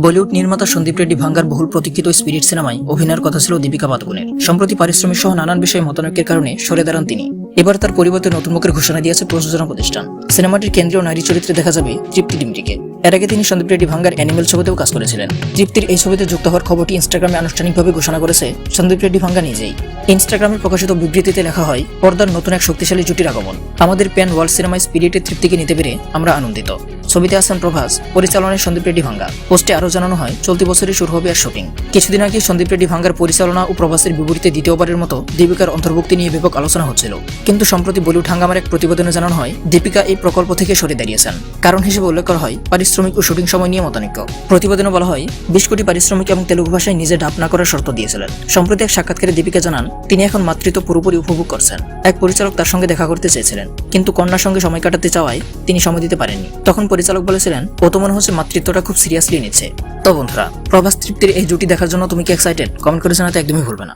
বলিউড নির্মাতা সন্দীপ রেড্ডি ভাঙ্গার বহুল প্রতীক্ষিত স্পিরিট সিনেমায় অভিনয়ের কথা ছিল দীপিকা পাদুকোনের। সম্প্রতি পারিশ্রমিক সহ নানান বিষয়ে মতানৈক্যের কারণে সরে দাঁড়ান তিনি। এবার তার পরিবর্তে নতুন মুখের ঘোষণা দিয়েছে প্রযোজনা প্রতিষ্ঠান। সিনেমাটির কেন্দ্রীয় নারী চরিত্রে দেখা যাবে তৃপ্তি ডিমরিকে। এর আগে তিনি সন্দীপ রেড্ডি ভাঙ্গার অ্যানিমেল ছবিতেও কাজ করেছিলেন। তৃপ্তির এই ছবিতে যুক্ত হওয়ার খবরটি ইনস্টাগ্রামে আনুষ্ঠানিকভাবে ঘোষণা করেছে সন্দীপ রেড্ডি ভাঙ্গা নিজেই। ইনস্টাগ্রামে প্রকাশিত বিবৃতিতে লেখা হয়, পর্দার নতুন এক শক্তিশালী জুটির আগমন। আমাদের প্যান ওয়ার্ল্ড সিনেমায় স্পিরিটের তৃপ্তিকে নিতে পেরে আমরা আনন্দিত। ছবিতে আছেন প্রভাস, পরিচালনায় সন্দীপ রেড্ডি ভাঙ্গা। পোস্টে আরও জানানো হয়, চলতি বছরই শুরু হবে আর শুটিং। কিছুদিন আগে সন্দীপ রেড্ডি ভাঙ্গার পরিচালনা ও প্রভাসের বিপরীতে দ্বিতীয়বারের মতো দীপিকার অন্তর্ভুক্তি নিয়ে ব্যাপক আলোচনা হচ্ছিল। কিন্তু সম্প্রতি বলিউড হাঙ্গামার এক প্রতিবেদনে জানানো হয়, দীপিকা এই প্রকল্প থেকে সরে দাঁড়িয়েছেন। কারণ হিসেবে উল্লেখ করা হয় পারিশ্রমিক ও শুটিং সময় নিয়ে মতানৈক্য। প্রতিবেদনে বলা হয়, 20 কোটি পারিশ্রমিক এবং তেলুগু ভাষায় নিজে ডাব না করার শর্ত দিয়েছিলেন। সম্প্রতি এক সাক্ষাৎকারে দীপিকা জানান, তিনি এখন মাতৃত্ব পুরোপুরি উপভোগ করছেন। এক পরিচালক তার সঙ্গে দেখা করতে চেয়েছিলেন, কিন্তু কন্যার সঙ্গে সময় কাটাতে চাওয়ায় তিনি সময় দিতে পারেননি। তখন পরিচালক বলেছিলেন, ও তো মনে হচ্ছে মাতৃত্বটা খুব সিরিয়াসলি নিচ্ছে। তো বন্ধুরা, প্রভাস তৃপ্তির এই জুটি দেখার জন্য তুমি কি এক্সাইটেড? কমেন্ট করে জানাতে একদমই ভুলবে না।